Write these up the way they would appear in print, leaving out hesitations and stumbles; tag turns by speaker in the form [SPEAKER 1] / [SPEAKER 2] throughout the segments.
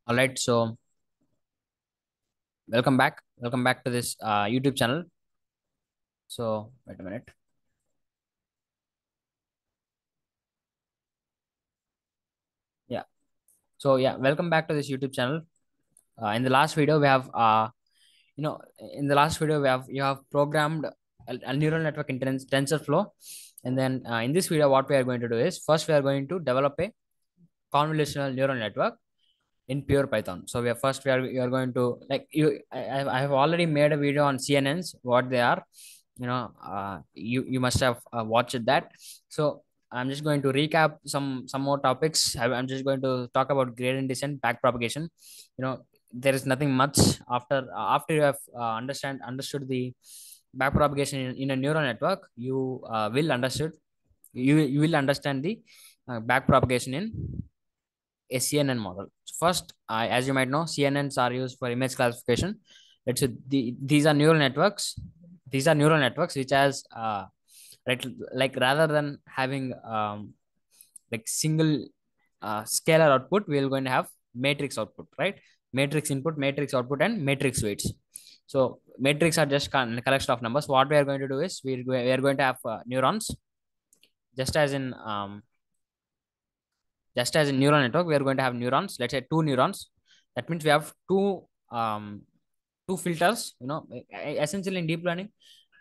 [SPEAKER 1] All right, so welcome back to this YouTube channel. So wait a minute. Yeah. So yeah, welcome back to this YouTube channel. In the last video, we have in the last video you have programmed a neural network in TensorFlow, and then in this video, what we are going to do is first we are going to develop a convolutional neural network in pure Python. So we are going to like I have already made a video on CNNs, what they are. You must have watched that. So I'm just going to recap some more topics. I'm just going to talk about gradient descent, backpropagation. You know, there is nothing much after you have understood the backpropagation in a neural network. You will understand the backpropagation in a CNN model. So first, as you might know, CNNs are used for image classification. These are neural networks. These are neural networks which has right, like rather than having like single scalar output, we are going to have matrix output, right? Matrix input, matrix output, and matrix weights. So matrix are just collection of numbers. What we are going to do is we are going to have neurons, just as in neural network. We are going to have neurons. Let's say two neurons. That means we have two filters. Essentially in deep learning,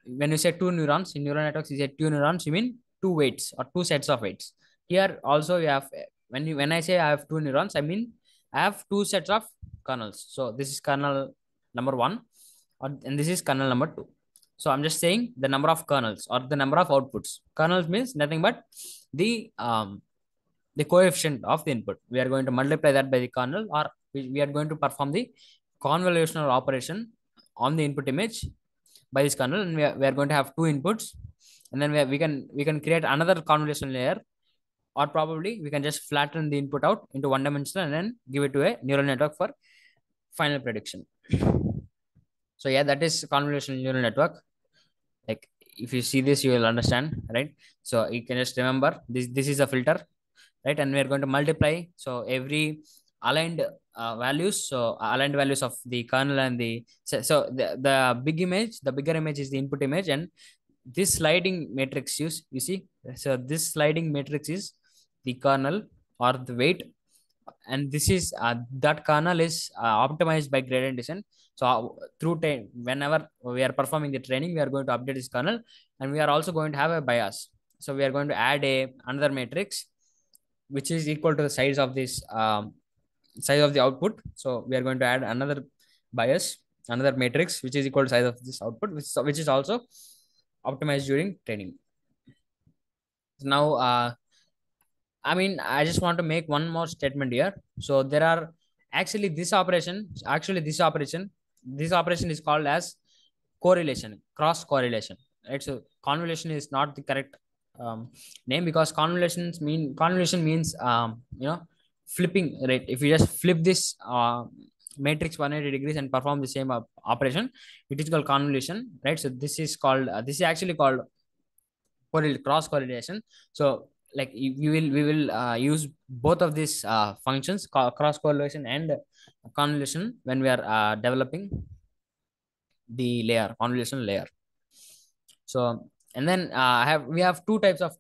[SPEAKER 1] when you say two neurons in neural networks, you say two neurons, you mean two weights or two sets of weights. Here also you have, when I say I have two neurons, I mean I have two sets of kernels. So this is kernel number one, and this is kernel number two. So I'm just saying the number of kernels or the number of outputs. Kernels means nothing but the coefficient of the input. We are going to multiply that by the kernel, or we are going to perform the convolutional operation on the input image by this kernel, and we are going to have two inputs, and then we can create another convolutional layer, or probably we can just flatten the input out into one dimensional and then give it to a neural network for final prediction. So yeah, that is convolutional neural network. Like if you see this, you will understand, right? So you can just remember this is a filter, right? And we're going to multiply, so every aligned values, so aligned values of the kernel and the bigger image is the input image, and this sliding matrix, you see, so this sliding matrix is the kernel or the weight, and this is that kernel is optimized by gradient descent. So whenever we are performing the training, we are going to update this kernel, and we are also going to have a bias. So we are going to add a another matrix which is equal to the size of the output. So we are going to add another bias, another matrix which is equal to size of this output, which is also optimized during training. Now, I mean, I just want to make one more statement here. So there are this operation is called as correlation, cross correlation, right? So convolution is not the correct name, because convolution means flipping, right? If you just flip this matrix 180 degrees and perform the same operation, it is called convolution, right? So this is actually called cross correlation. So like we will use both of these functions, cross correlation and convolution, when we are developing the layer, convolution layer. So, and then we have two types of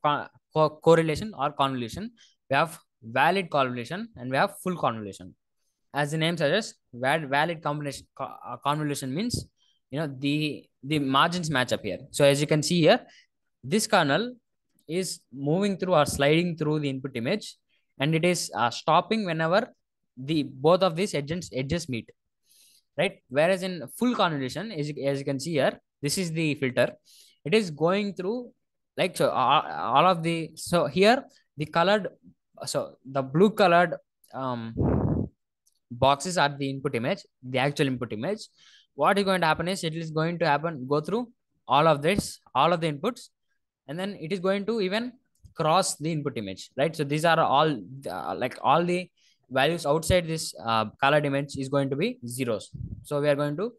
[SPEAKER 1] correlation or convolution. We have valid convolution and we have full convolution. As the name suggests, valid combination convolution means, the margins match up here. So as you can see here, this kernel is moving through or sliding through the input image, and it is stopping whenever the both of these edges meet, right? Whereas in full convolution, as you can see here, this is the filter. It is going through, like, so all of the, so here the colored, so the blue colored boxes are the input image, the actual input image. What is going to happen is, it is going to go through all of the inputs, and then it is going to even cross the input image, right? So these are all like all the values outside this colored image is going to be zeros. So we are going to,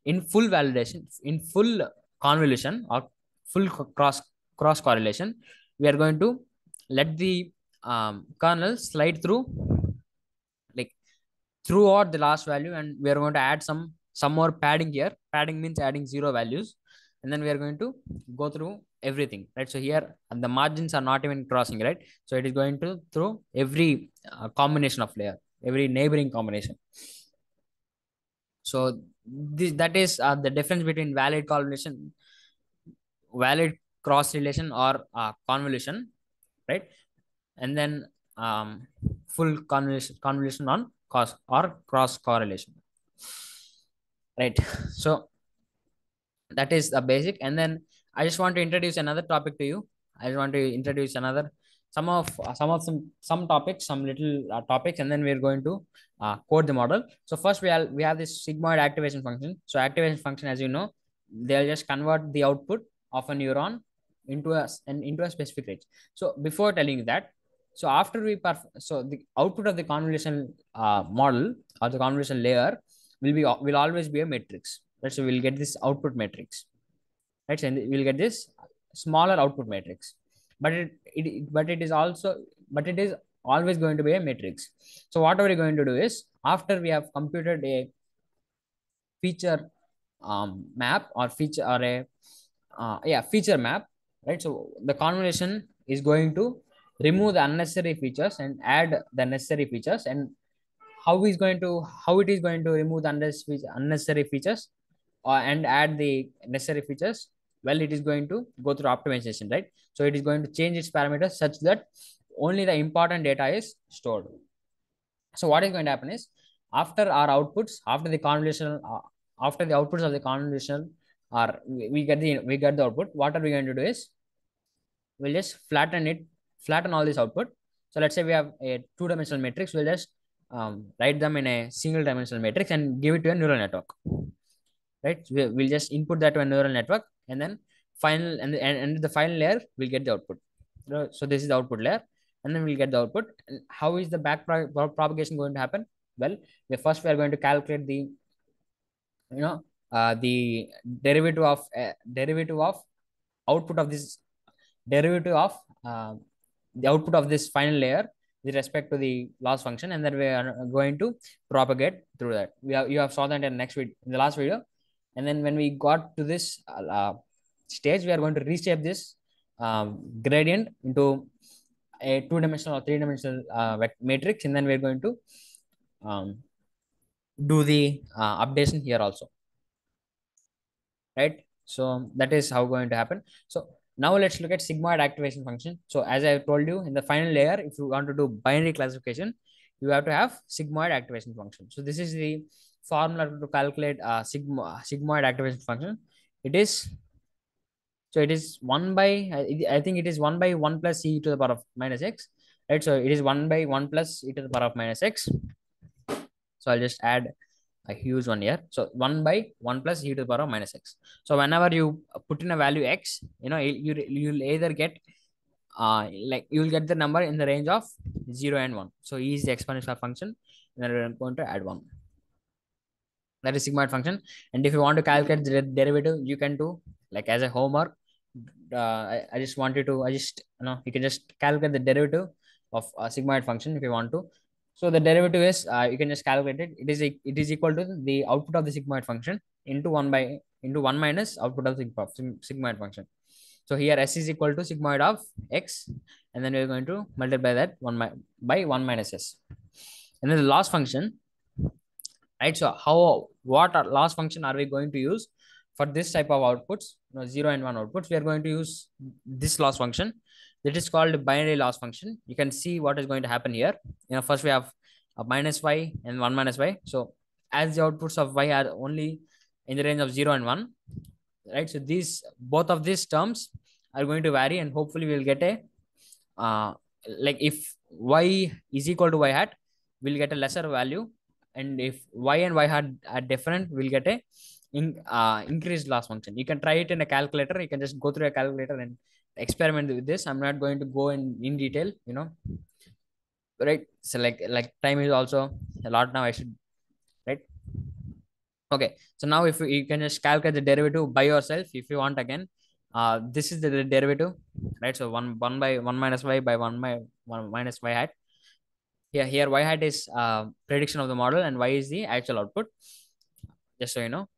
[SPEAKER 1] in full validation, in full convolution or full cross correlation, we are going to let the kernel slide through, like throughout the last value, and we are going to add some more padding here. Padding means adding zero values, and then we are going to go through everything, right? So here the margins are not even crossing, right? So it is going to through every combination of layer, every neighboring combination. So that is the difference between valid combination, valid cross relation, or convolution, right? And then full convolution on cos or cross correlation, right? So that is the basic. And then I just want to introduce another topic to you. I just want to introduce another some topics, some little topics, and then we're going to code the model. So first we have this sigmoid activation function. So activation function, as you know, they'll just convert the output of a neuron into a specific range. So before telling you that, so after so the output of the convolution model or the convolution layer will always be a matrix, right? So we'll get this output matrix, right? And we'll get this smaller output matrix, but it is also, but it is always going to be a matrix. So what are we going to do is, after we have computed a feature map, or feature, or a feature map, right? So the convolution is going to remove the unnecessary features and add the necessary features. And how it is going to remove the unnecessary features and add the necessary features? Well, it is going to go through optimization, right? So it is going to change its parameters such that only the important data is stored. So what is going to happen is, after our outputs, after the outputs of the convolution are, we get the output, what are we going to do is, we'll just flatten all this output. So let's say we have a two-dimensional matrix. We'll just write them in a single dimensional matrix and give it to a neural network, right? We'll just input that to a neural network, and then and the final layer will get the output. So this is the output layer, and then we'll get the output. And how is the propagation going to happen? Well, we are going to calculate the, the derivative of output of this derivative of uh, the output of this final layer with respect to the loss function, and then we are going to propagate through that. You have saw that in the last video. And then when we got to this stage, we are going to reshape this gradient into a two-dimensional or three-dimensional matrix, and then we're going to um, do the updation here also, right? So that is how going to happen. So now let's look at sigmoid activation function. So as I told you, in the final layer, if you want to do binary classification, you have to have sigmoid activation function. So this is the formula to calculate sigmoid activation function. It is, so it is 1 by, I think it is 1 by 1 plus e to the power of minus x, right? So it is 1 by 1 plus e to the power of minus x. So I'll just add a huge one here. So 1 by 1 plus e to the power of minus x. So whenever you put in a value x, you'll either get like you'll get the number in the range of 0 and 1. So e is the exponential function, and then we're going to add 1. That is sigmoid function. And if you want to calculate the derivative, you can do, like, as a homework. I just wanted to, you can just calculate the derivative of a sigmoid function if you want to. So the derivative is, you can just calculate it. It is equal to the output of the sigmoid function into 1 minus output of the sigmoid function. So here s is equal to sigmoid of x, and then we're going to multiply that by 1 minus s. And then the loss function, right? So what loss function are we going to use for this type of outputs? 0 and 1 outputs, we are going to use this loss function that is called binary loss function. You can see what is going to happen here. First we have a minus y and 1 minus y. So as the outputs of y are only in the range of 0 and 1, right? So both of these terms are going to vary, and hopefully we'll get a like, if y is equal to y hat, we'll get a lesser value, and if y and y hat are different, we'll get a increased loss function. You can try it in a calculator. You can just go through a calculator and experiment with this. I'm not going to go in detail, right? So like time is also a lot now. I should, right? Okay, so now if you can just calculate the derivative by yourself if you want again. This is the derivative, right? So 1 by 1 minus y by 1 by 1 minus y hat. Here y hat is prediction of the model and y is the actual output, just so you know.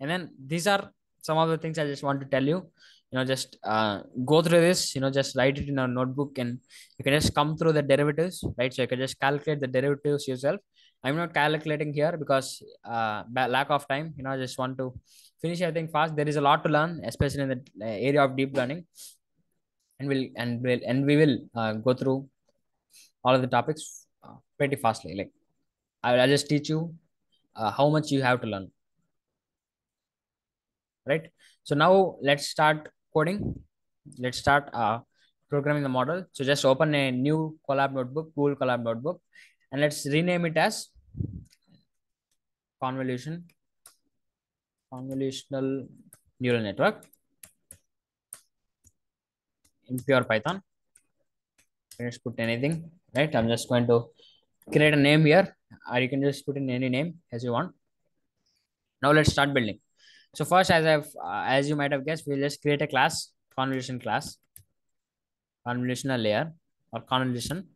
[SPEAKER 1] And then these are some of the things I just want to tell you. Just go through this, just write it in a notebook, and you can just come through the derivatives, right? So you can just calculate the derivatives yourself. I'm not calculating here because lack of time. I just want to finish everything fast. There is a lot to learn, especially in the area of deep learning, and we will go through all of the topics pretty fastly. Like I'll just teach you how much you have to learn, right? So now let's start coding. Let's start programming the model. So just open a new collab notebook, Google Collab notebook, and let's rename it as convolution convolutional neural network in pure Python. Let's put anything, right? I'm just going to create a name here, or you can just put in any name as you want. Now let's start building. So first, as you might have guessed, we'll just create a class, convolution class, convolutional layer, or convolution.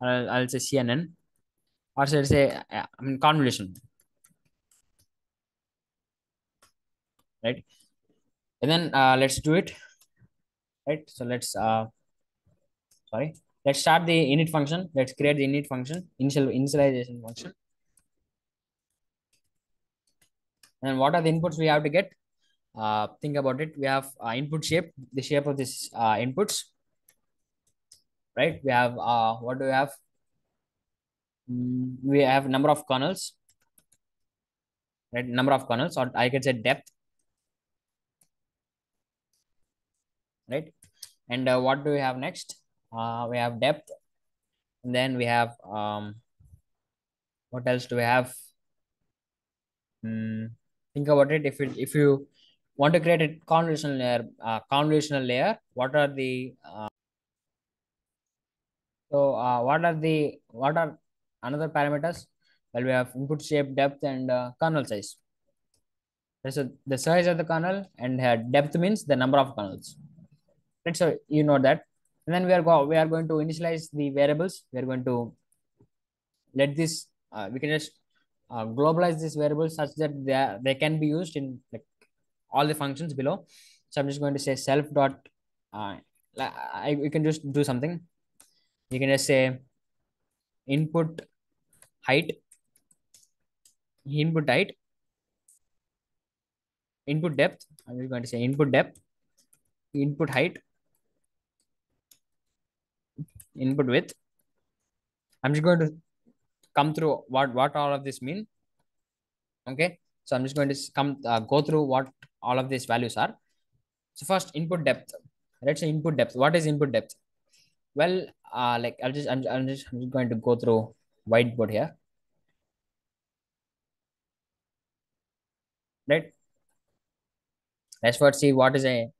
[SPEAKER 1] I'll say CNN, or should I say, convolution, right? And then let's do it, right? So sorry, let's start the init function. Let's create the init function, initialization function. And what are the inputs we have to get? Think about it. We have input shape, the shape of this inputs, right? We have what do we have? We have number of kernels, right? Number of kernels, or I can say depth, right? And what do we have next? We have depth, and then we have what else do we have? Think about it. If you want to create a convolutional layer, what are the what are another parameters? Well, we have input shape, depth, and kernel size. So the size of the kernel, and depth means the number of kernels. Right, so you know that. And then we are going to initialize the variables. We are going to let this we can just globalize these variables such that they can be used in like all the functions below. So I'm just going to say self dot we can just do something. You can just say input height, input height, input depth. I'm just going to say input depth, input height, input width. I'm just going to come through what all of this mean. Okay, so I'm just going to come go through what all of these values are. So first, input depth. Let's say input depth. What is input depth? Well, like I'm just going to go through whiteboard here, right? Let's first see what is the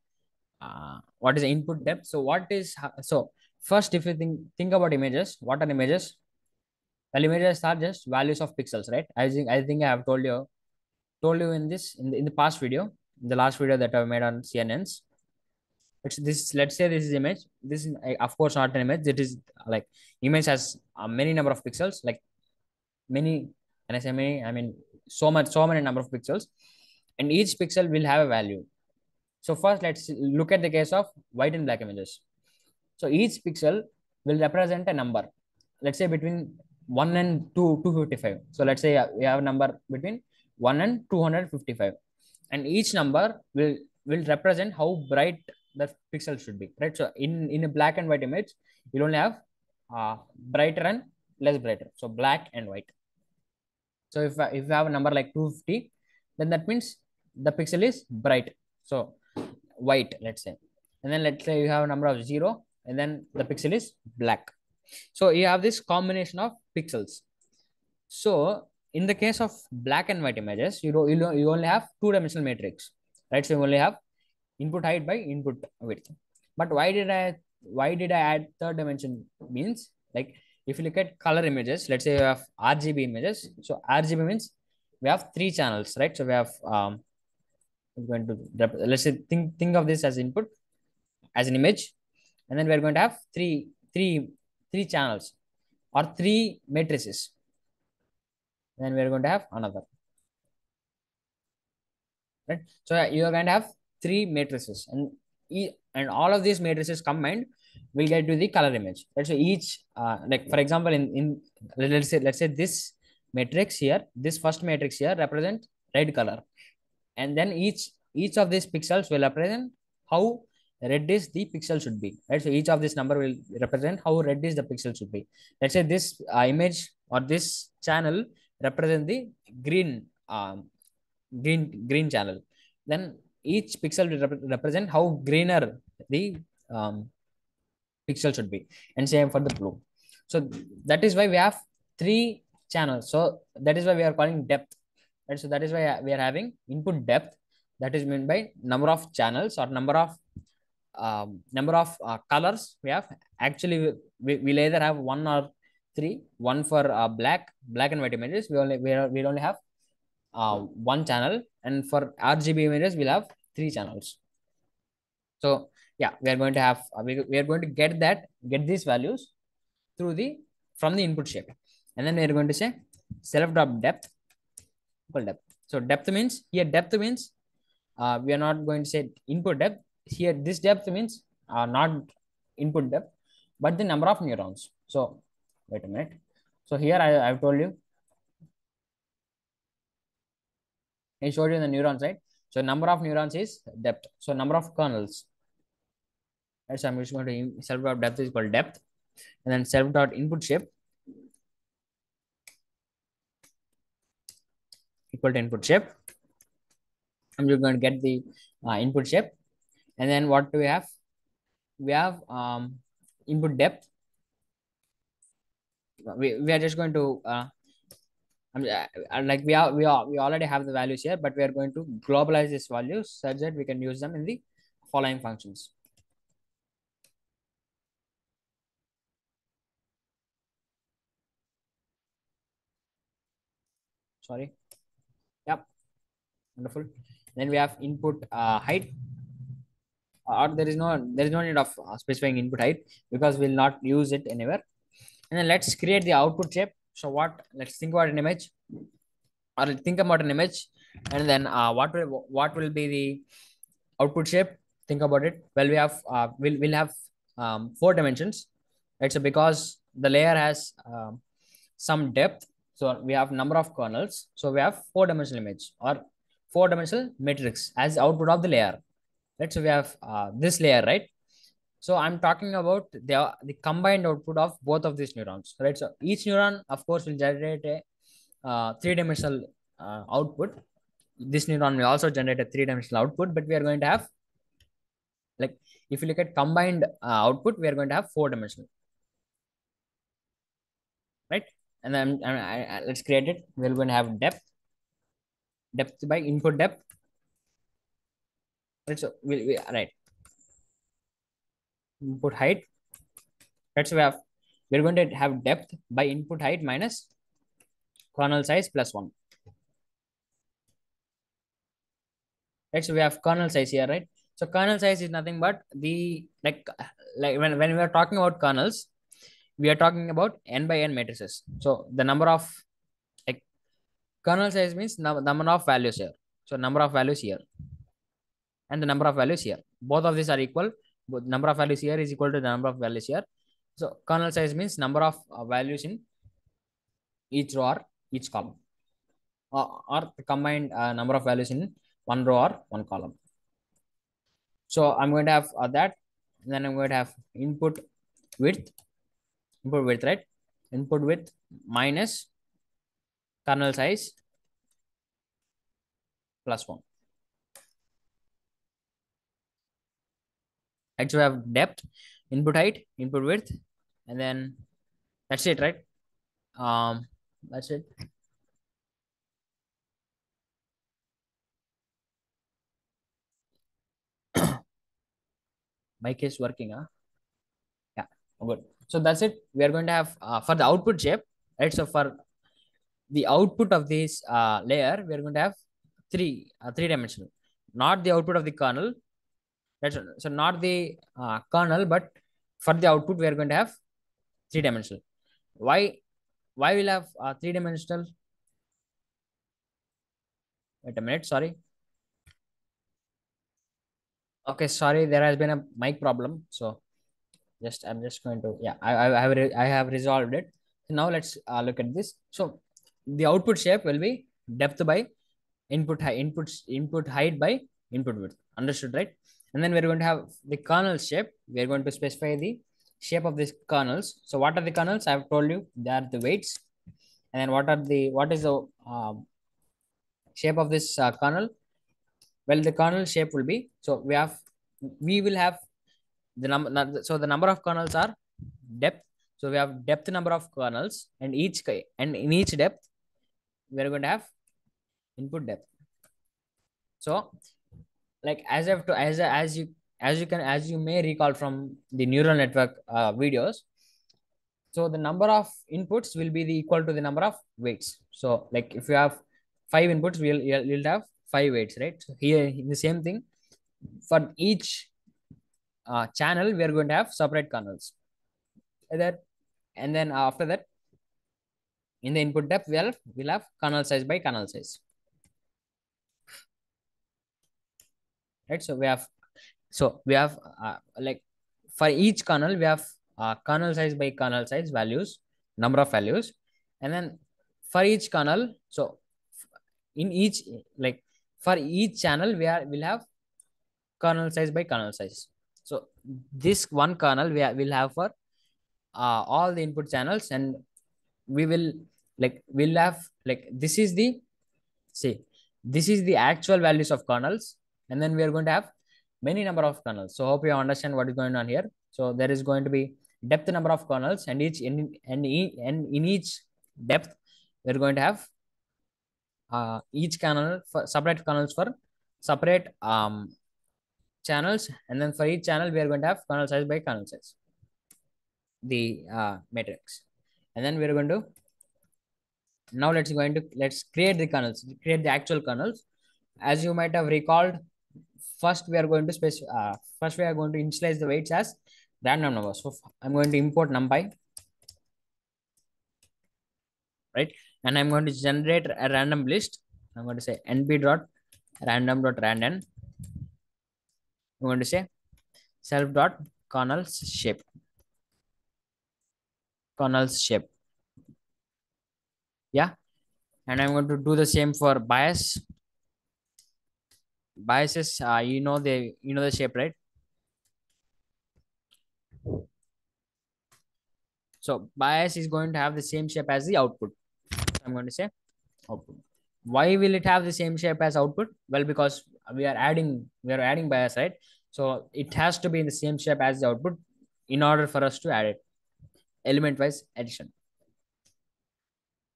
[SPEAKER 1] input depth. So first, if you think about images, what are images? Well, images are just values of pixels, right? I think I have told you in the past video, the last video that I've made on CNNs. It's this. Let's say this is image. This is of course not an image. It is like image has many number of pixels, like many. When I say many, I mean so many number of pixels, and each pixel will have a value. So first, let's look at the case of white and black images. So each pixel will represent a number. Let's say between 1 and 255. So let's say we have a number between 1 and 255. And each number will represent how bright the pixel should be. Right. So in a black and white image, you'll only have brighter and less brighter. So black and white. So if you have a number like 250, then that means the pixel is bright. So white, let's say. And then let's say you have a number of 0, and then the pixel is black. So you have this combination of pixels. So in the case of black and white images, you only have two-dimensional matrix, right? So you only have input height by input width. But why did I add third dimension? Means like if you look at color images, let's say you have RGB images. So RGB means we have three channels, right? So we have we're going to let's say think of this as input, as an image, and then we're going to have three channels. or three matrices, then we are going to have another, right? So you are going to have three matrices, and and all of these matrices combined will get to the color image, right? So each like for example, in let's say this matrix here, this first matrix here represent red color, and then each of these pixels will represent how red is the pixel should be, right? So each of this number will represent how red is the pixel should be. Let's say this image or this channel represent the green green channel, then each pixel will represent how greener the um, pixel should be, and same for the blue. So that is why we have three channels, so that is why we are calling depth, right? So that is why we are having input depth, that is meant by number of channels or number of colors we have. Actually we'll either have one or three, one for black and white images, we'll only have one channel, and for RGB images we'll have three channels. So yeah, we are going to have we are going to get these values through the from the input shape, and then we are going to say self dot depth equal depth. So depth means here, depth means we are not going to say input depth here. This depth means not input depth, but the number of neurons. So wait a minute. So here I've told you, I showed you the neurons, right? So number of neurons is depth. So number of kernels. Right? So I'm just going to self dot depth is called depth, and then self dot input shape equal to input shape. I'm just going to get the input shape, and then what do we have? We have input depth. We are just going to like we already have the values here, but we are going to globalize these values such that we can use them in the following functions. Sorry. Yep. Wonderful. Then we have input height, or there is no need of specifying input height because we'll not use it anywhere. And then let's create the output shape. So what? Let's think about an image, or think about an image, and then what will be the output shape? Think about it. Well, we have we'll have four dimensions, right? So because the layer has some depth, so we have number of kernels, so we have four-dimensional image or four-dimensional matrix as output of the layer, right? So we have this layer, right? So I'm talking about the combined output of both of these neurons, right? So each neuron of course will generate a three-dimensional output. This neuron will also generate a three-dimensional output, but we are going to have, like, if you look at combined output, we are going to have four-dimensional, right? And then let's create it. We're going to have depth by input depth, right? So right, input height. Let's we have we're going to have depth by input height minus kernel size plus one. Right, so we have kernel size here, right? So kernel size is nothing but the like when we are talking about kernels, we are talking about n by n matrices. So the number of, like, kernel size means number of values here. So number of values here and the number of values here, both of these are equal. Both number of values here is equal to the number of values here. So kernel size means number of values in each row or each column, or the combined number of values in one row or one column. So I'm going to have that. Then I'm going to have width, input width, right? Input width minus kernel size plus one. Right, so we have depth, input height, input width, and then that's it, right? That's it. Mic is working, huh? Yeah, good. So that's it. We are going to have for the output shape, right? So for the output of this layer, we are going to have three dimensional, not the output of the kernel. That's so not the kernel, but for the output we are going to have three dimensional. Why we'll have three-dimensional? Wait a minute, sorry. Okay, sorry, there has been a mic problem. So I'm just going to, yeah, I have resolved it. So now let's look at this. So the output shape will be depth by input height by input width. Understood, right? And then we're going to have the kernel shape. We're going to specify the shape of these kernels. So what are the kernels? I've told you they are the weights. And then what is the shape of this kernel? Well, the kernel shape will be, so we will have the number. So the number of kernels are depth. So we have depth number of kernels, and in each depth we are going to have input depth. So like as I've to as you may recall from the neural network videos, so the number of inputs will be the equal to the number of weights. So like if you have five inputs, you'll have five weights, right? So here the same thing for each channel, we are going to have separate kernels. That and then after that, in the input depth, we'll have kernel size by kernel size, right? So we have like for each kernel, we have kernel size by kernel size values, number of values, and then for each kernel, so in each like for each channel, we'll have kernel size by kernel size. So this one kernel will have for all the input channels, and we will we'll have this is the see this is the actual values of kernels, and then we are going to have many number of kernels. So hope you understand what is going on here. So there is going to be depth number of kernels, and and in each depth we're going to have each kernel for separate kernels for separate channels, and then for each channel we are going to have kernel size by kernel size, the matrix. And then we're going to now let's create the kernels, create the actual kernels. As you might have recalled, first we are going to initialize the weights as random numbers. So I'm going to import numpy, right? And I'm going to generate a random list. I'm going to say np dot random dot random. I'm going to say self dot kernels shape, kernels shape. Yeah. And I'm going to do the same for bias. Biases, you know the shape, right? So bias is going to have the same shape as the output. I'm going to say output. Why will it have the same shape as output? Well, because we are adding bias, right? So it has to be in the same shape as the output in order for us to add it, element wise addition.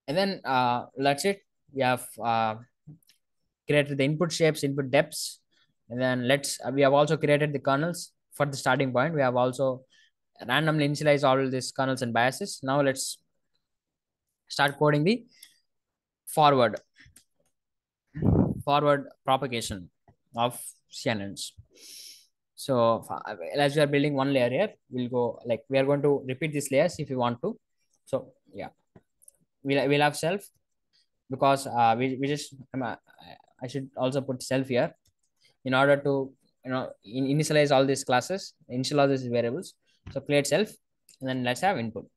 [SPEAKER 1] And then that's it. We have created the input shapes, input depths, and then we have also created the kernels for the starting point. We have also randomly initialize all these kernels and biases. Now let's start coding the forward forward propagation of CNNs. So as we are building one layer here, we'll go we are going to repeat these layers if you want to. So yeah, we'll have self, because we just I should also put self here in order to initialize all these classes, initialize all these variables. So create self, and then let's have input.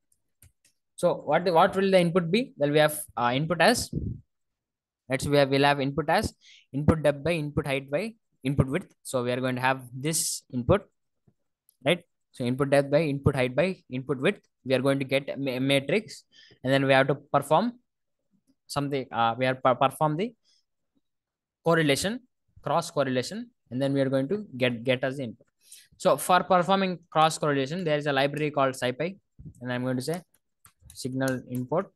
[SPEAKER 1] So what will the input be? Well, we have input as we'll have input as input depth by input height by input width. So we are going to have this input, right? So input depth by input height by input width. We are going to get a matrix, and then we have to perform something. We are perform the correlation, cross correlation, and then we are going to get as the input. So for performing cross correlation, there is a library called SciPy, and I'm going to say signal import.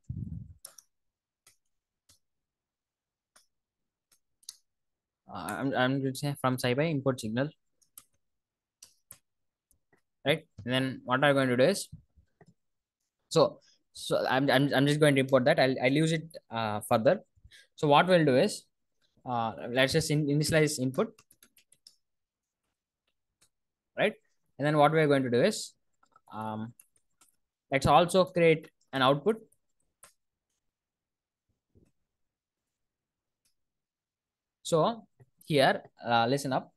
[SPEAKER 1] I'm going to say from SciPy import signal, right? And then what I'm going to do is I'm just going to import that. I'll use it further. So what we'll do is let's just initialize input, right? And then what we're going to do is let's also create an output. So here, listen up.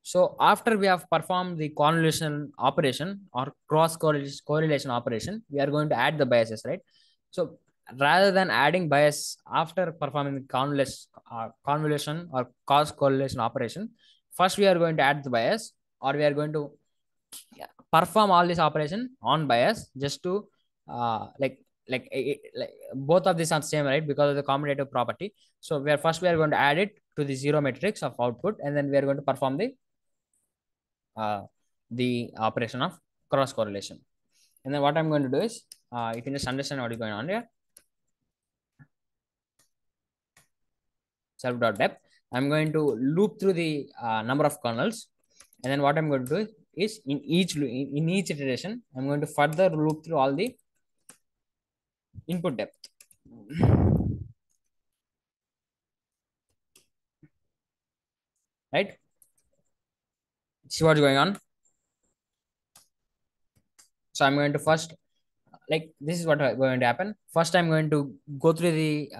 [SPEAKER 1] So after we have performed the convolution operation or cross correlation operation, we are going to add the biases, right? So rather than adding bias after performing the convolution or cross correlation operation, first we are going to add the bias, or we are going to perform all this operation on bias just to like both of these are same, right? Because of the commutative property. So we are going to add it to the zero matrix of output, and then we are going to perform uh, the operation of cross correlation. And then what I'm going to do is, you can just understand what is going on here. Self dot depth. I'm going to loop through the number of kernels, and then what I'm going to do is in each iteration, I'm going to further loop through all the input depth. Right? See what's going on. So I'm going to first, like, this is what going to happen. First, I'm going to go through the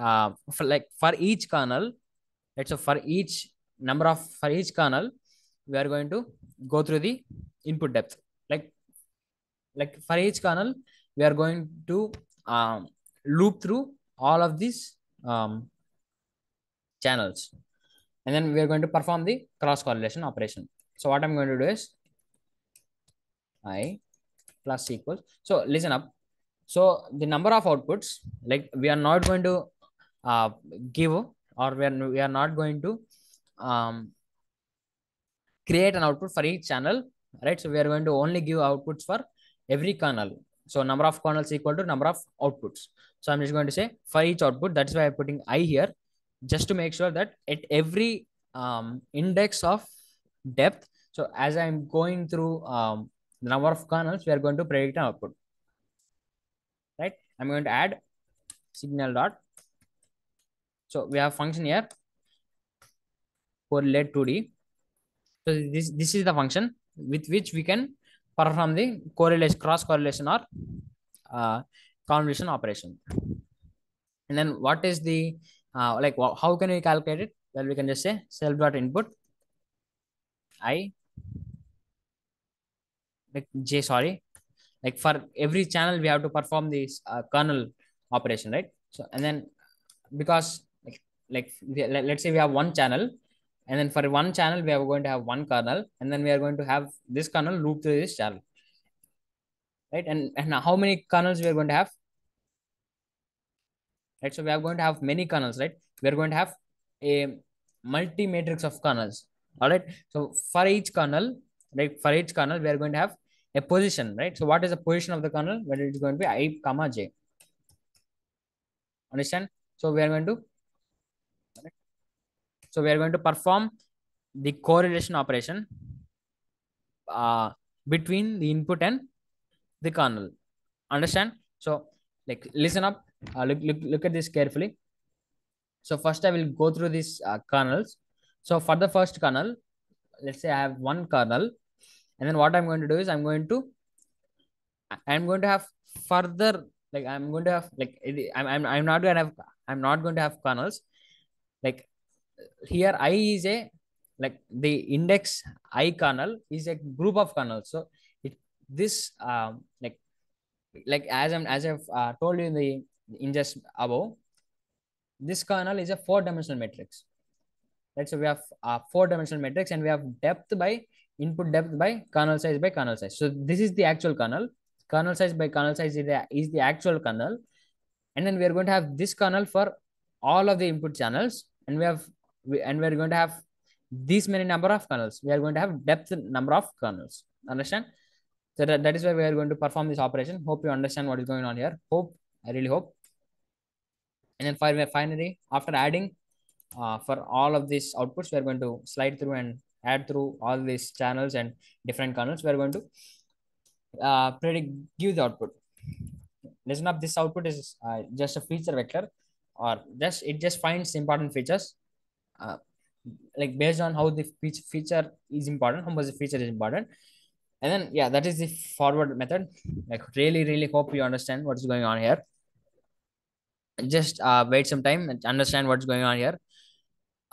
[SPEAKER 1] for each kernel. Right? So for each kernel, we are going to go through the input depth. Like for each kernel, we are going to loop through all of these channels, and then we are going to perform the cross correlation operation. So what I'm going to do is I plus equals. So listen up. So the number of outputs, like, we are not going to uh, give, or we are not going to um, create an output for each channel, right? So we are going to only give outputs for every kernel. So number of kernels equal to number of outputs. So I'm just going to say for each output. That's why I'm putting I here, just to make sure that at every index of depth, so as I'm going through the number of kernels, we are going to predict an output, right? I'm going to add signal dot. So we have function here, correlate 2D. So this is the function with which we can perform the correlation, cross correlation, or uh, convolution operation. And then what is the how can we calculate it? Well, we can just say self dot input I, like j, sorry, like for every channel we have to perform this kernel operation, right? So and then because let's say we have one channel, and then for one channel we are going to have one kernel, and then we are going to have this kernel loop through this channel, right? And how many kernels we are going to have, right? So we are going to have many kernels, right? We are going to have a multi matrix of kernels. All right. So for each kernel, like for each kernel, we are going to have a position, right? So what is the position of the kernel? Well, it is going to be I comma j. Understand? So we are going to, perform the correlation operation between the input and the kernel. Understand? So, like, listen up. Look at this carefully. So first I will go through these kernels. So for the first kernel, let's say I have one kernel, and then what I'm going to do is I'm going to have further, like, I'm going to have like I'm not going to have, I'm not going to have kernels. Like, here I is a, like, the index I kernel is a group of kernels. So it this as I've told you in just above, this kernel is a four-dimensional matrix, right? So we have four-dimensional matrix, and we have depth by input depth by kernel size by kernel size. So this is the actual kernel. Kernel size by kernel size is the actual kernel, and then we are going to have this kernel for all of the input channels, and we are going to have this many number of kernels. We are going to have depth number of kernels. Understand? So that is why we are going to perform this operation. Hope you understand what is going on here. I really hope. And then finally, after adding for all of these outputs, we are going to slide through and add through all these channels and different kernels. We are going to give the output. Listen up. This output is just a feature vector, or it just finds important features, uh, like based on how the feature is important, how much the feature is important. And then, yeah, that is the forward method. Like, really hope you understand what is going on here. just wait some time and understand what's going on here.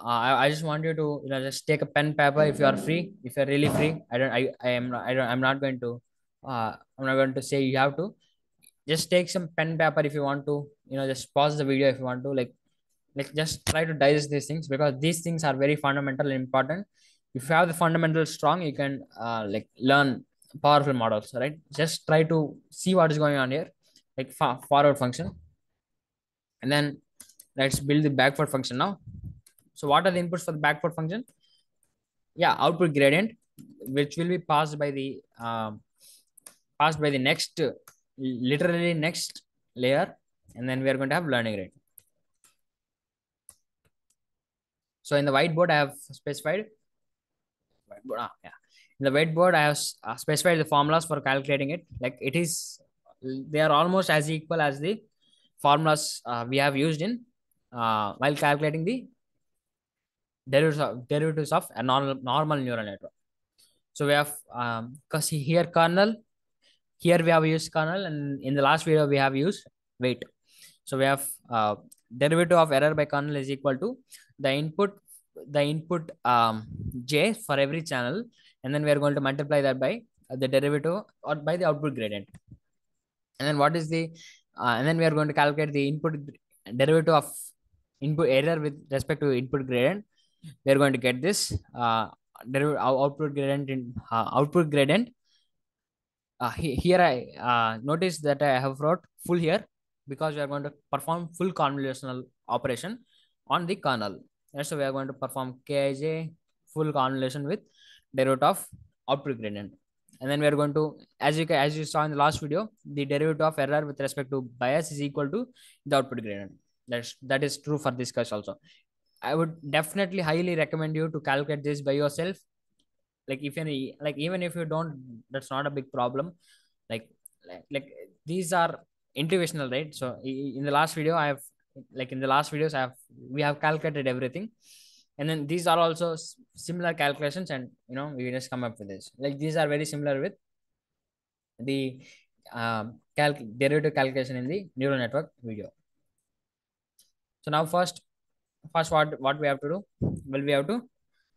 [SPEAKER 1] I just want you to, just take a pen paper if you are free. If you're really free, I am not, I don't I'm not going to I'm not going to say you have to. Just take some pen paper if you want to. Just pause the video if you want to. Like just try to digest these things, because these things are very fundamental and important. If you have the fundamentals strong, you can like learn powerful models, right? Just try to see what is going on here, like forward function, and then let's build the backward function now. So what are the inputs for the backward function? Yeah, output gradient, which will be passed by the next, literally next layer, and then we are going to have learning rate. So in the whiteboard, I have specified yeah. In the whiteboard, I have specified the formulas for calculating it. Like they are almost as equal as the formulas we have used in while calculating the derivatives of a normal neural network. So we have because here kernel, here we have used kernel, and in the last video we have used weight. So we have derivative of error by kernel is equal to the input j for every channel, and then we are going to multiply that by the derivative or by the output gradient. And then what is the and then we are going to calculate the input derivative of input error with respect to input gradient. We are going to get this output gradient. Here I notice that I have wrote full here, because we are going to perform full convolutional operation on the kernel. And so we are going to perform Kij full convolution with derivative of output gradient. And then we are going to, as you saw in the last video, the derivative of error with respect to bias is equal to the output gradient. That is true for this case also. I would definitely highly recommend you to calculate this by yourself. Like if any, like even if you don't, that's not a big problem. like like these are intuitional, right? So in the last video I have, like in the last videos I have, we have calculated everything, and then these are also similar calculations, and we just come up with this. Like these are very similar with the derivative calculation in the neural network video. So now first what we have to do, well, we have to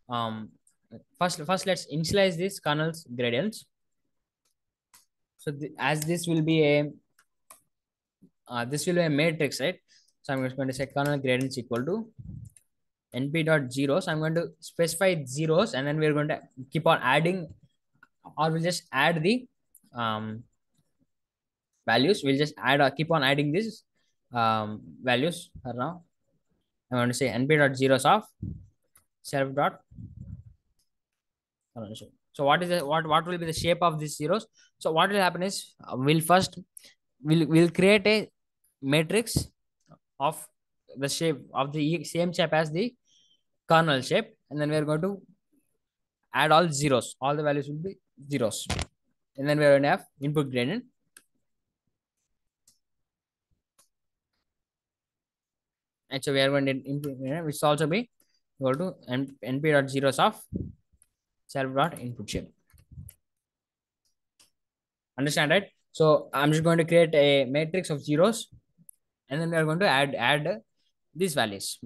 [SPEAKER 1] um first let's initialize these kernels gradients. So as this will be a matrix, right? So I'm just going to say kernel gradients equal to np dot zeros. I'm going to specify zeros, and then we're going to keep on adding, or we'll just add the values. We'll just add or keep on adding these values for now. I'm going to say np dot zeros of self dot. So what will be the shape of these zeros? So what will happen is we'll create a matrix of the shape of the same shape as the kernel shape, and then we are going to add all zeros. All the values will be zeros, and then we are going to have input gradient. And so we are going to input gradient, which will also be equal to np dot zeros of self dot input shape. Understand, right? So I'm just going to create a matrix of zeros, and then we are going to add these values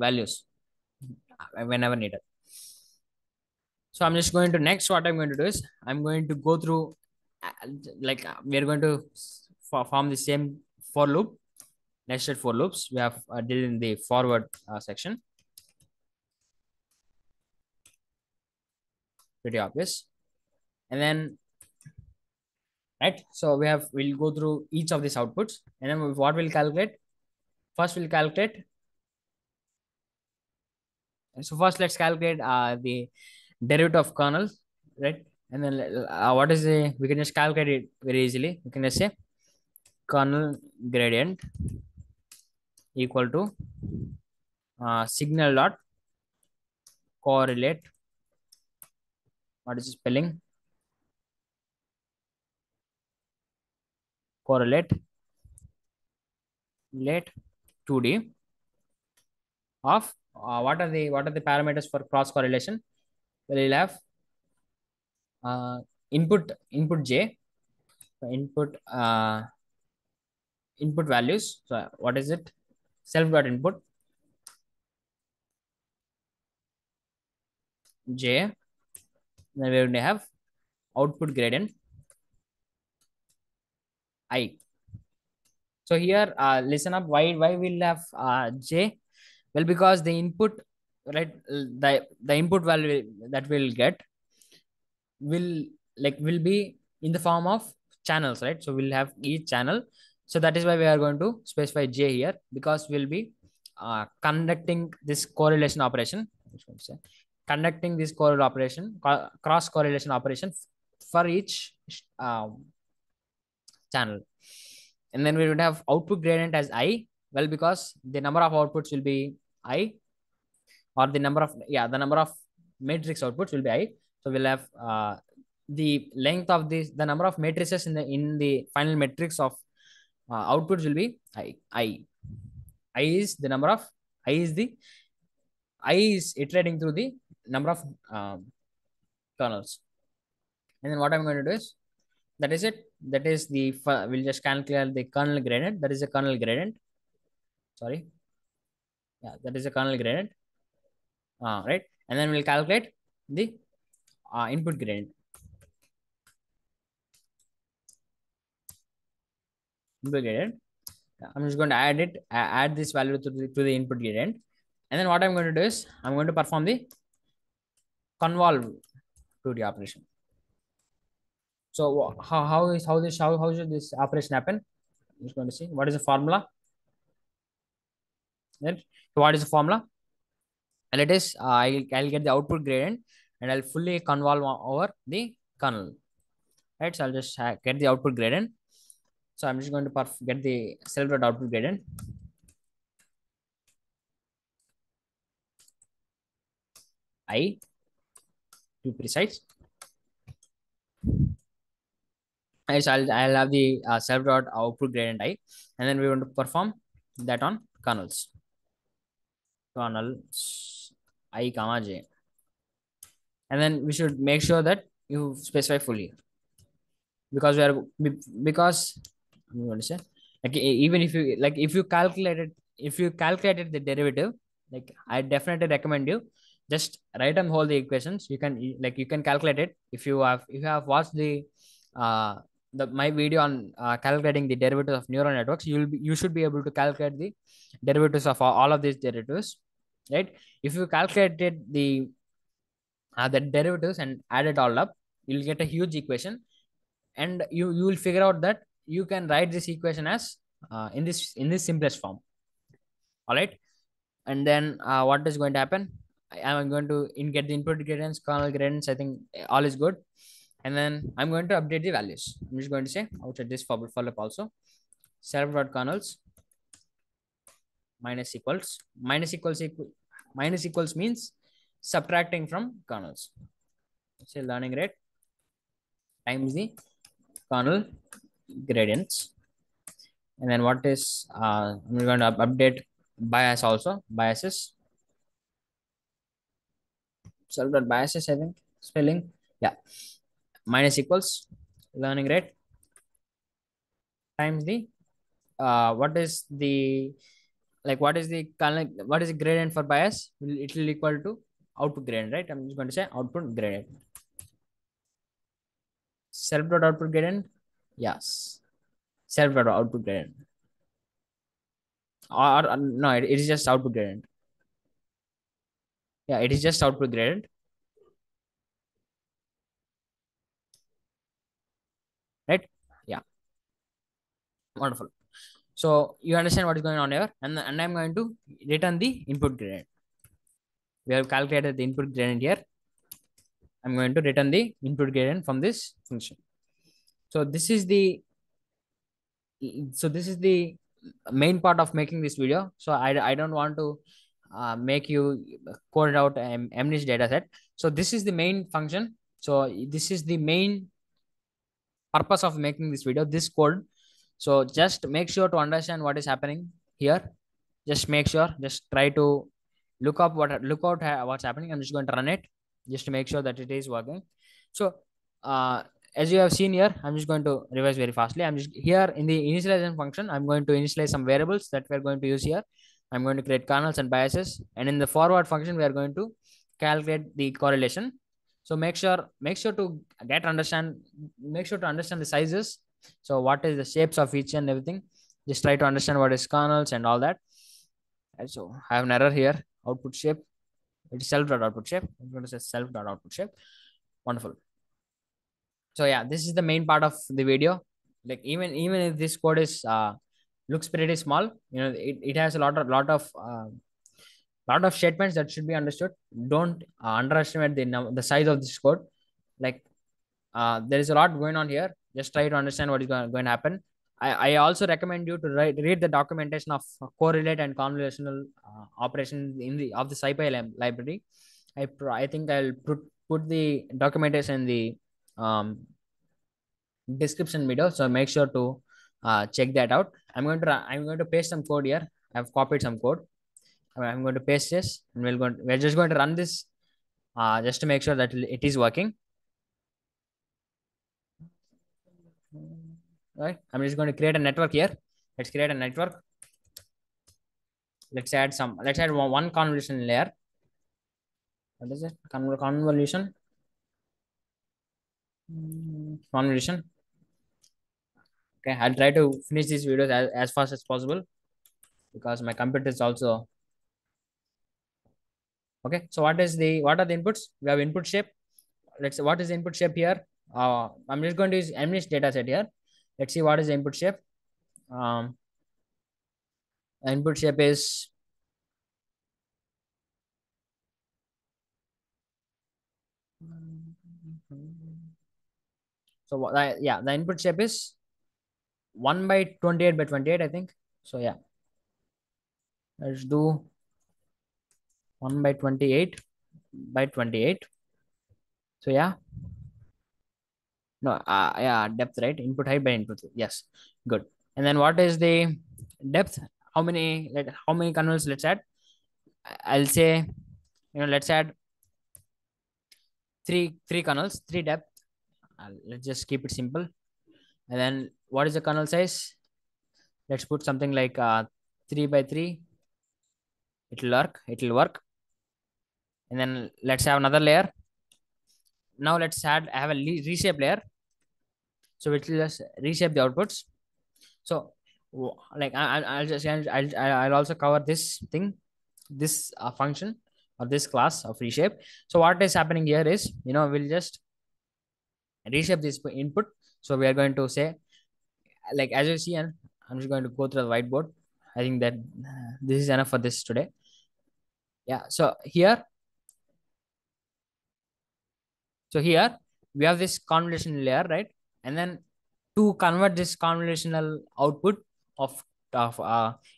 [SPEAKER 1] whenever needed. So I'm just going to next, what I'm going to do is I'm going to go through we are going to form the same for loop, nested for loops we have did in the forward section. Pretty obvious. And then right, so we'll go through each of these outputs, and then what we'll calculate. First we'll calculate. So first let's calculate the derivative of kernel, right? And then what is the, we can just calculate it very easily. We can just say kernel gradient equal to signal dot correlate. What is the spelling? Correlate late 2D of what are the parameters for cross correlation? We'll have input j, input values. So what is it? self dot input j, then we will have output gradient I. So here, listen up. Why we'll have j? Well, because the input, right, the input value that we'll get will will be in the form of channels, right? So we'll have each channel. So that is why we are going to specify j here, because we'll be conducting this correlation operation. Which one to say? Conducting this cross correlation operation for each channel. And then we would have output gradient as I. Well, because the number of outputs will be I, or the number of, yeah, the number of matrix outputs will be I. So we'll have the length of this, the number of matrices in the final matrix of outputs will be I is the number of, I is the, I is iterating through the number of kernels. And then what I'm going to do is, that is it. That is the, we'll just calculate the kernel gradient. That is a kernel gradient. Sorry. Yeah, that is a kernel gradient. Right. And then we'll calculate the input gradient. Input gradient. I'm just going to add it, add this value to the input gradient. And then what I'm going to do is, I'm going to perform the convolve to the operation. So how should this operation happen? I'm just going to see what is the formula. Right? So what is the formula? And it is I'll get the output gradient, and I'll fully convolve over the kernel. Right? So I'll just get the output gradient. So I'm just going to get the self dot output gradient. I, to be precise. And so I'll have the self dot output gradient I, and then we want to perform that on kernels. Kernels I comma j, and then we should make sure that you specify fully, because we are, because I'm going to say, like, even if you, like, if you calculated the derivative, like, I definitely recommend you just write and hold the equations. You can, like, you can calculate it if you have watched uh my video on calculating the derivatives of neural networks. You should be able to calculate the derivatives of all of these derivatives, right? If you calculated the derivatives and add it all up, you'll get a huge equation, and you will figure out that you can write this equation as in this simplest form. All right. And then what is going to happen? I'm going to get the input gradients, kernel gradients. I think all is good. And then I'm going to update the values. I'm just going to say outside this for loop also, self dot kernels minus equals, minus equals means subtracting from kernels. Say learning rate times the kernel gradients. And then what is I'm going to update bias also, biases, self dot biases, I think spelling, yeah, minus equals learning rate times the what is the, like, what is the what is the gradient for bias? It will equal to output gradient, right? I'm just going to say output gradient, self dot output gradient, yes, self dot output gradient, or no, it is just output gradient. Yeah, it is just output gradient, right? Yeah, wonderful. So you understand what is going on here, and I'm going to return the input gradient. We have calculated the input gradient here. I'm going to return the input gradient from this function. So this is the, main part of making this video. So I don't want to make you code out MNIST data set. So this is the main function. So this is the main purpose of making this video, this code. So just make sure to understand what is happening here. Just make sure, just try to look out what's happening. I'm just going to run it just to make sure that it is working. So as you have seen here, I'm just going to revise very fastly. I'm just here in the initialization function. I'm going to initialize some variables that we're going to use here. I'm going to create kernels and biases, and in the forward function we are going to calculate the correlation. So make sure to get understand make sure to understand the sizes. So what is the shapes of each and everything. Just try to understand what is kernels and all that. And so I have an error here. Output shape. It is self dot output shape. I'm going to say self dot output shape. Wonderful. So yeah, this is the main part of the video. Like even if this code is looks pretty small, it has a lot of statements that should be understood. Don't underestimate the size of this code. Like there is a lot going on here. Just try to understand what is going to happen. I also recommend you to read the documentation of correlate and convolutional operations in the of the SciPy library. I think I'll put the documentation in the um, description video. So make sure to check that out. I'm going to paste some code here. I've copied some code. I'm going to paste this, and we're just going to run this just to make sure that it is working. Right. I'm just going to create a network here. Let's create a network. Let's add one convolution layer. What is it? Convolution. Convolution. Okay. I'll try to finish these videos as fast as possible because my computer is also okay. So what are the inputs? We have input shape. Let's see what is the input shape here. I'm just going to use MNIST data set here. Let's see what is the input shape. The input shape is so yeah, the input shape is 1 by 28 by 28, I think. So yeah, let's do 1 by 28 by 28. So yeah, no, yeah, depth, right? Input height by input. Yes, good. And then what is the depth? How many kernels? Let's add. I'll say, let's add three kernels, three depth. Let's just keep it simple. And then what is the kernel size? Let's put something like 3 by 3. It'll work. And then let's have another layer. Now let's have a reshape layer. So it will just reshape the outputs. So like I'll also cover this thing, this function or this class of reshape. So what is happening here is, we'll just reshape this input. So we are going to say, like, as you see, and I'm just going to go through the whiteboard. I think that this is enough for this today. Yeah. So here we have this convolutional layer, right? And then to convert this convolutional output of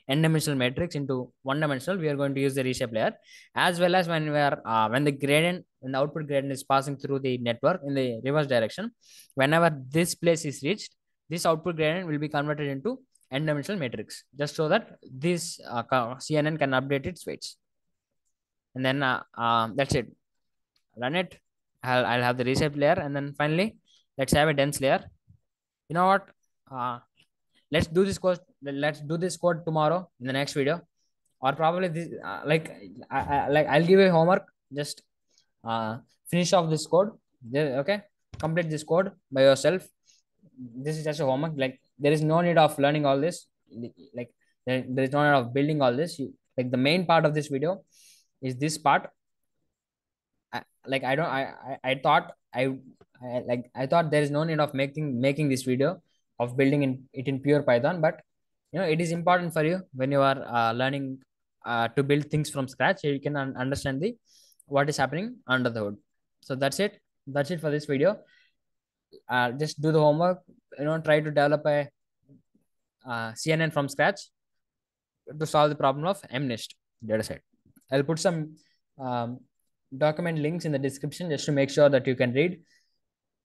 [SPEAKER 1] n-dimensional matrix into one-dimensional, we are going to use the reshape layer, as well as when the output gradient is passing through the network in the reverse direction. Whenever this place is reached, this output gradient will be converted into n-dimensional matrix, just so that this CNN can update its weights. And then that's it. Run it. I'll have the reshape layer, and then finally let's have a dense layer. You know what? Let's do this code tomorrow in the next video, or probably this I'll give you homework. Just finish off this code. Okay, complete this code by yourself. This is just a homework. Like, there is no need of learning all this. Like, there is no need of building all this. Like, the main part of this video is this part. Like, I thought I thought there is no need of making this video of building it in pure Python. But it is important for you when you are learning to build things from scratch. You can understand what is happening under the hood. So that's it for this video. Just do the homework. Try to develop a CNN from scratch to solve the problem of MNIST dataset. I'll put some um, document links in the description just to make sure that you can read,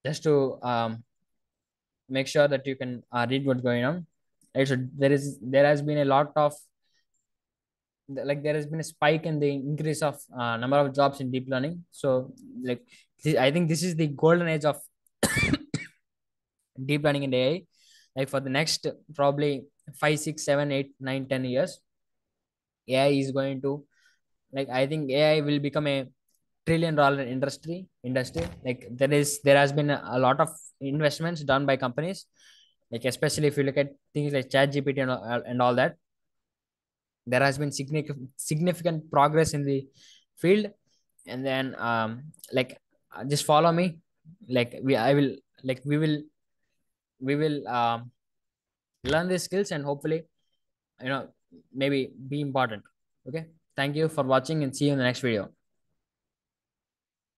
[SPEAKER 1] just to make sure that you can read what's going on. Right? So there has been a lot of, like, there has been a spike in the increase of number of jobs in deep learning. So, like, I think this is the golden age of deep learning and AI. Like, for the next probably 5, 6, 7, 8, 9, 10 years, AI is going to, like, I think AI will become a $1 trillion industry. Like there has been a lot of investments done by companies, like especially if you look at things like chat gpt and all that. There has been significant progress in the field. And then like just follow me. Like I will, like we will learn these skills and hopefully, you know, maybe be important. Okay, thank you for watching and see you in the next video.